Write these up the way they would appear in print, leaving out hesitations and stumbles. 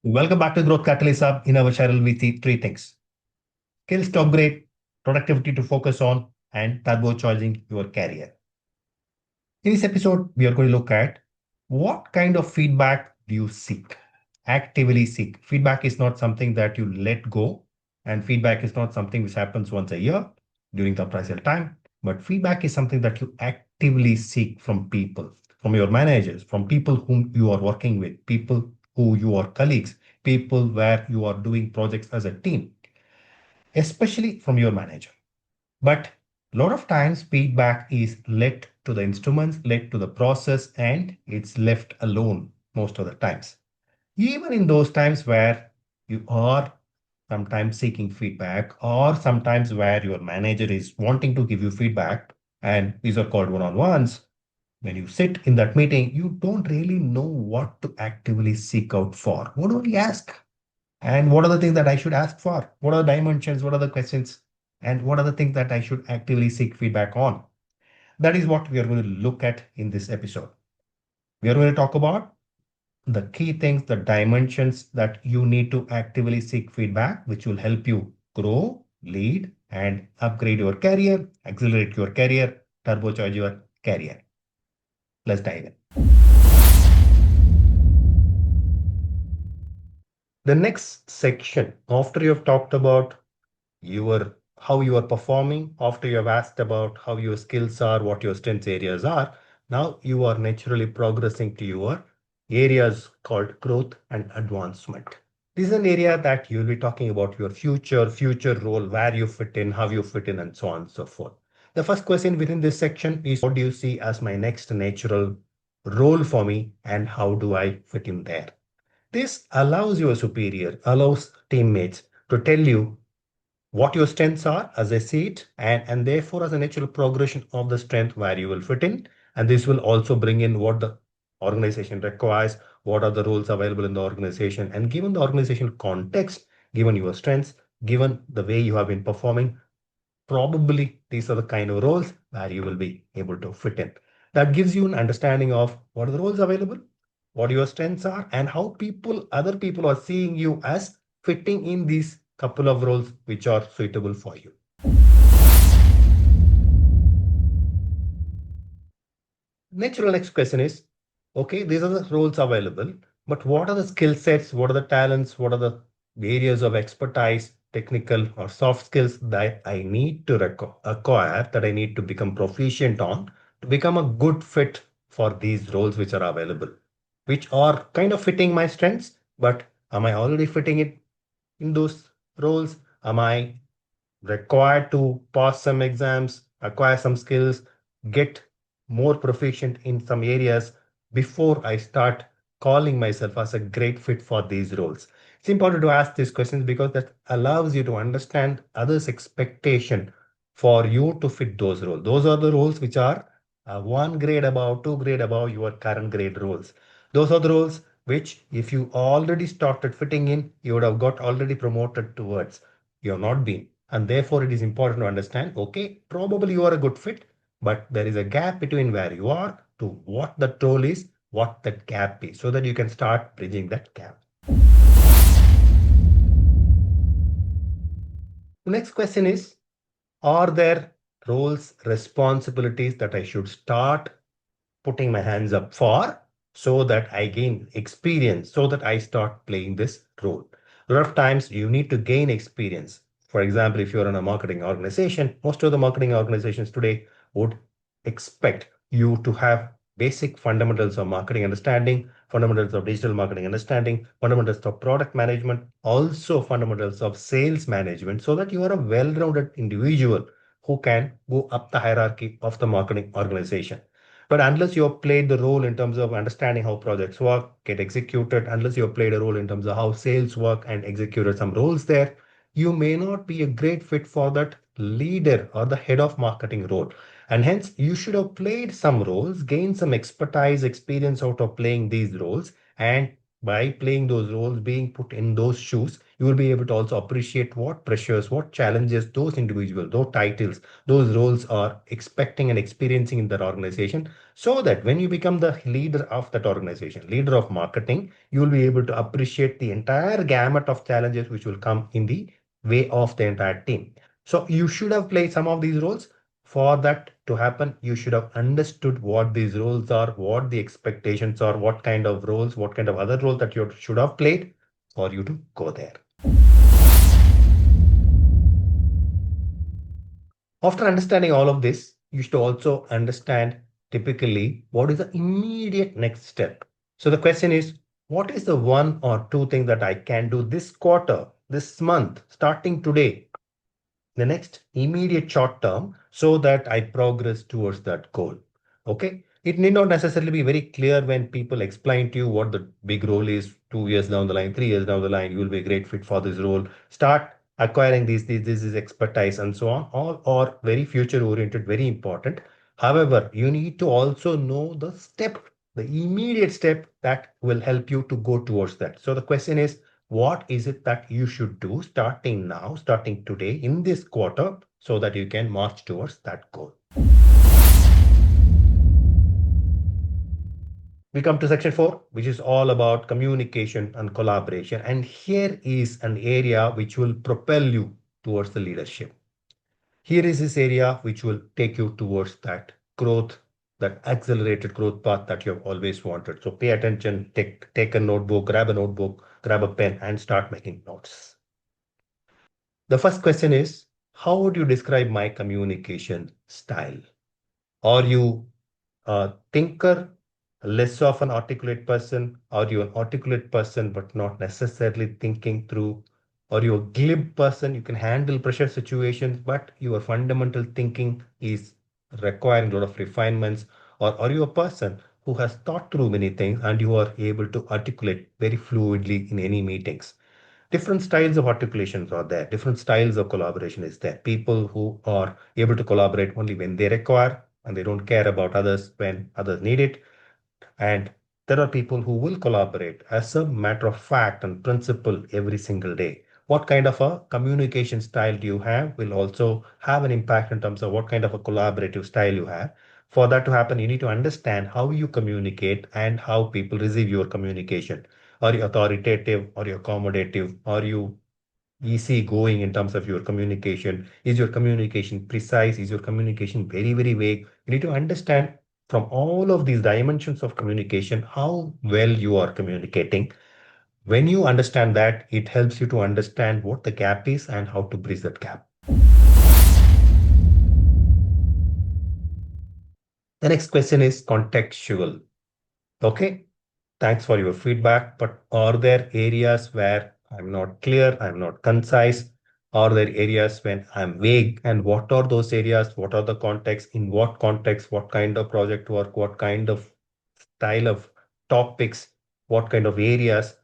Welcome back to Growth Catalyst Hub. In our channel, we see three things: skills to upgrade, productivity to focus on, and turbocharging your career. In this episode, we are going to look at what kind of feedback do you seek, actively seek. Feedback is not something that you let go, and feedback is not something which happens once a year during the appraisal time, but feedback is something that you actively seek from people, from your managers, from people whom you are working with, people who you are colleagues, people where you are doing projects as a team, especially from your manager. But a lot of times feedback is led to the instruments, led to the process, and it's left alone most of the times. Even in those times where you are sometimes seeking feedback, or sometimes where your manager is wanting to give you feedback, and these are called one-on-ones. When you sit in that meeting, you don't really know what to actively seek out for. What do we ask? And what are the things that I should ask for? What are the dimensions? What are the questions? And what are the things that I should actively seek feedback on? That is what we are going to look at in this episode. We are going to talk about the key things, the dimensions that you need to actively seek feedback, which will help you grow, lead, and upgrade your career, accelerate your career, turbocharge your career. Let's dive in. The next section, after you have talked about your how you are performing, after you have asked about how your skills are, what your strengths areas are, now you are naturally progressing to your areas called growth and advancement. This is an area that you'll be talking about your future role, where you fit in, how you fit in, and so on and so forth. The first question within this section is, what do you see as my next natural role for me, and how do I fit in there? This allows your superior, allows teammates to tell you what your strengths are as I see it, and therefore as a natural progression of the strength where you will fit in. And this will also bring in what the organization requires, what are the roles available in the organization, and given the organizational context, given your strengths, given the way you have been performing, probably these are the kind of roles where you will be able to fit in. That gives you an understanding of what are the roles available, what your strengths are, and how other people are seeing you as fitting in these couple of roles which are suitable for you. Natural next question is, okay, these are the roles available, but what are the skill sets, what are the talents, what are the areas of expertise, technical or soft skills that I need to acquire, that I need to become proficient on to become a good fit for these roles which are available, which are kind of fitting my strengths, but am I already fitting it in those roles? Am I required to pass some exams, acquire some skills, get more proficient in some areas before I start calling myself as a great fit for these roles? It's important to ask these questions because that allows you to understand others' expectation for you to fit those roles. Those are the roles which are one grade above, two grade above your current grade roles. Those are the roles which, if you already started fitting in, you would have got already promoted towards. You have not been. And therefore, it is important to understand, okay, probably you are a good fit, but there is a gap between where you are to what that role is, what that gap is, so that you can start bridging that gap. The next question is, are there roles, responsibilities that I should start putting my hands up for so that I gain experience, so that I start playing this role? A lot of times you need to gain experience. For example, if you're in a marketing organization, most of the marketing organizations today would expect you to have basic fundamentals of marketing understanding, fundamentals of digital marketing understanding, fundamentals of product management, also fundamentals of sales management, so that you are a well-rounded individual who can go up the hierarchy of the marketing organization. But unless you have played the role in terms of understanding how projects work, get executed, unless you have played a role in terms of how sales work and executed some roles there, you may not be a great fit for that leader or the head of marketing role. And hence, you should have played some roles, gained some expertise, experience out of playing these roles, and by playing those roles, being put in those shoes, you will be able to also appreciate what pressures, what challenges those individuals, those titles, those roles are expecting and experiencing in that organization. So that when you become the leader of that organization, leader of marketing, you will be able to appreciate the entire gamut of challenges which will come in the way of the entire team. So you should have played some of these roles. For that to happen, you should have understood what these roles are, what the expectations are, what kind of roles, what kind of other roles that you should have played for you to go there. After understanding all of this, you should also understand typically what is the immediate next step. So the question is, what is the one or two things that I can do this quarter, this month, starting today, the next immediate short term, so that I progress towards that goal? Okay. It need not necessarily be very clear when people explain to you what the big role is 2 years down the line, 3 years down the line, you will be a great fit for this role. Start acquiring this is expertise and so on, or very future oriented, very important. However, you need to also know the step, the immediate step that will help you to go towards that. So the question is, what is it that you should do starting now, starting today in this quarter, so that you can march towards that goal? We come to section 4, which is all about communication and collaboration. And here is an area which will propel you towards the leadership. Here is this area which will take you towards that growth, that accelerated growth path that you have always wanted. So pay attention, take a notebook, grab a pen, and start making notes. The first question is, how would you describe my communication style? Are you a thinker, less of an articulate person? Are you an articulate person but not necessarily thinking through? Are you a glib person? You can handle pressure situations, but your fundamental thinking is requiring a lot of refinements. Or are you a person who has thought through many things and you are able to articulate very fluidly in any meetings? Different styles of articulations are there. Different styles of collaboration is there. People who are able to collaborate only when they require and they don't care about others when others need it. And there are people who will collaborate as a matter of fact and principle every single day. What kind of a communication style do you have will also have an impact in terms of what kind of a collaborative style you have. For that to happen, you need to understand how you communicate and how people receive your communication. Are you authoritative? Are you accommodative? Are you easygoing in terms of your communication? Is your communication precise? Is your communication very, very vague? You need to understand from all of these dimensions of communication how well you are communicating. When you understand that, it helps you to understand what the gap is and how to bridge that gap. The next question is contextual. Okay, thanks for your feedback, but are there areas where I'm not clear, I'm not concise? Are there areas when I'm vague? And what are those areas? What are the contexts? In what context? What kind of project work? What kind of style of topics? What kind of areas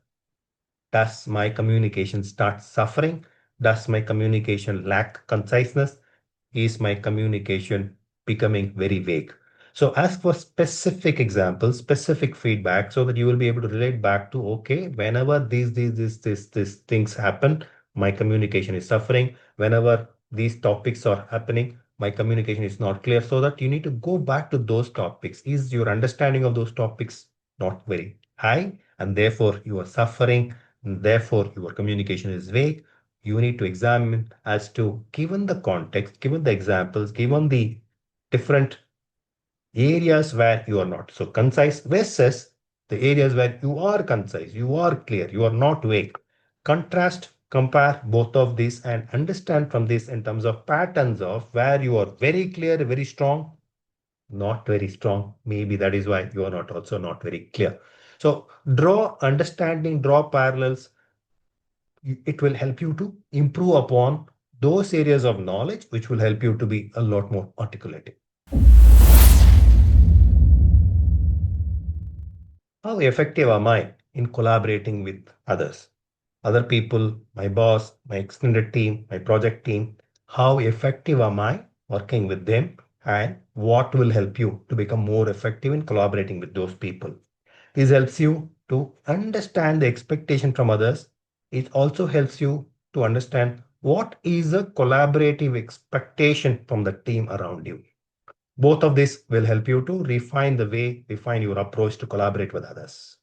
does my communication start suffering? Does my communication lack conciseness? Is my communication becoming very vague? So ask for specific examples, specific feedback, so that you will be able to relate back to, okay, whenever these things happen, my communication is suffering. Whenever these topics are happening, my communication is not clear. So that you need to go back to those topics. Is your understanding of those topics not very high? And therefore you are suffering. And therefore your communication is vague. You need to examine as to, given the context, given the examples, given the different areas where you are not so concise versus the areas where you are concise, you are clear, you are not vague. Contrast, compare both of these and understand from this in terms of patterns of where you are very clear, very strong, not very strong. Maybe that is why you are not also not very clear. So draw understanding, draw parallels. It will help you to improve upon those areas of knowledge, which will help you to be a lot more articulated. How effective am I in collaborating with others? Other people, my boss, my extended team, my project team. How effective am I working with them? And what will help you to become more effective in collaborating with those people? This helps you to understand the expectation from others. It also helps you to understand what is a collaborative expectation from the team around you. Both of this will help you to refine your approach to collaborate with others.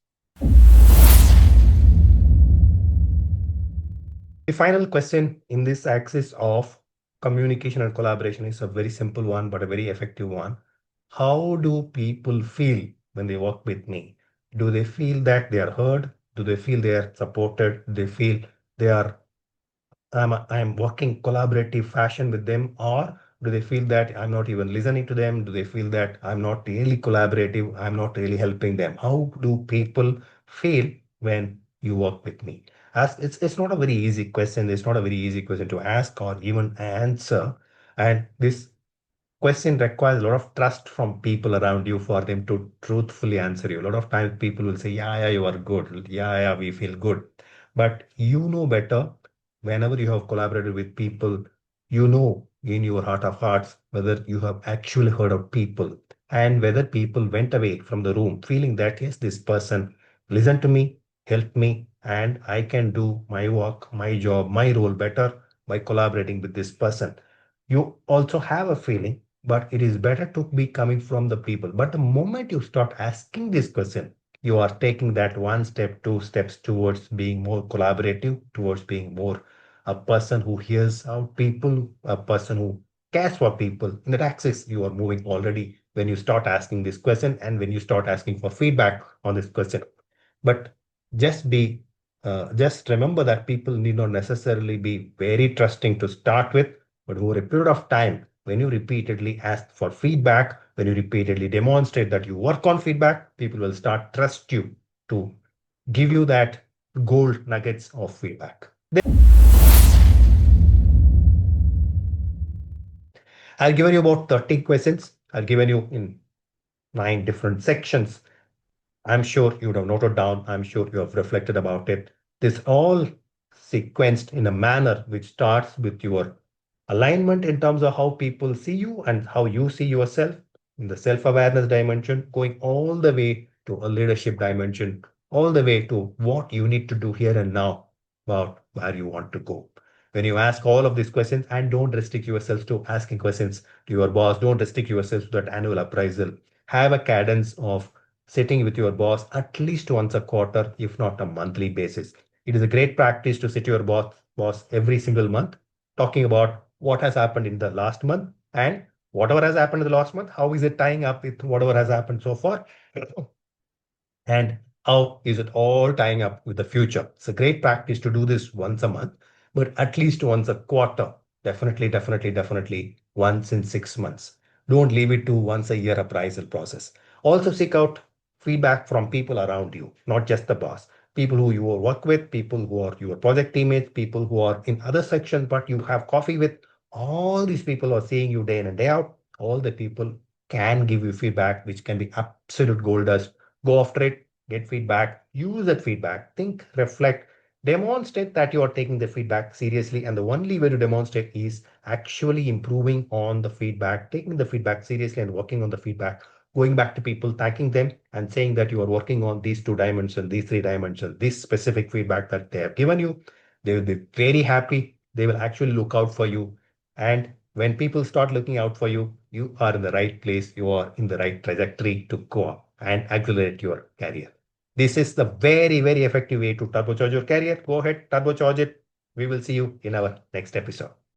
The final question in this axis of communication and collaboration is a very simple one, but a very effective one. How do people feel when they work with me? Do they feel that they are heard? Do they feel they are supported? Do they feel they are I'm working collaborative fashion with them, or do they feel that I'm not even listening to them? Do they feel that I'm not really collaborative? I'm not really helping them? How do people feel when you work with me? As it's not a very easy question. It's not a very easy question to ask or even answer. And this question requires a lot of trust from people around you for them to truthfully answer you. A lot of times people will say, yeah, yeah, you are good. Yeah, yeah, we feel good. But you know better whenever you have collaborated with people, you know in your heart of hearts whether you have actually heard of people and whether people went away from the room feeling that, yes, this person listened to me, helped me, and I can do my work, my job, my role better by collaborating with this person. You also have a feeling, but it is better to be coming from the people. But the moment you start asking this question, you are taking that one step, two steps towards being more collaborative, towards being more a person who hears out people, a person who cares for people. In that axis, you are moving already when you start asking this question and when you start asking for feedback on this question. But just be, just remember that people need not necessarily be very trusting to start with, but over a period of time, when you repeatedly ask for feedback, when you repeatedly demonstrate that you work on feedback, people will start trust you to give you that gold nuggets of feedback. I've given you about 30 questions. I've given you in 9 different sections. I'm sure you would have noted down. I'm sure you have reflected about it. This all sequenced in a manner which starts with your alignment in terms of how people see you and how you see yourself in the self-awareness dimension, going all the way to a leadership dimension, all the way to what you need to do here and now about where you want to go. When you ask all of these questions, and don't restrict yourself to asking questions to your boss, don't restrict yourself to that annual appraisal. Have a cadence of sitting with your boss at least once a quarter, if not a monthly basis. It is a great practice to sit your boss every single month, talking about what has happened in the last month and whatever has happened in the last month, how is it tying up with whatever has happened so far? And how is it all tying up with the future? It's a great practice to do this once a month, but at least once a quarter. Definitely once in 6 months. Don't leave it to once a year appraisal process. Also seek out feedback from people around you, not just the boss. People who you work with, people who are your project teammates, people who are in other sections, but you have coffee with. All these people are seeing you day in and day out. All the people can give you feedback, which can be absolute gold dust. Go after it, get feedback, use that feedback, think, reflect, demonstrate that you are taking the feedback seriously. And the only way to demonstrate is actually improving on the feedback, taking the feedback seriously and working on the feedback, going back to people, thanking them and saying that you are working on these 2 dimensions, these 3 dimensions, this specific feedback that they have given you. They will be very happy. They will actually look out for you. And when people start looking out for you, you are in the right place. You are in the right trajectory to go up and accelerate your career. This is the very effective way to turbocharge your career. Go ahead, turbocharge it. We will see you in our next episode.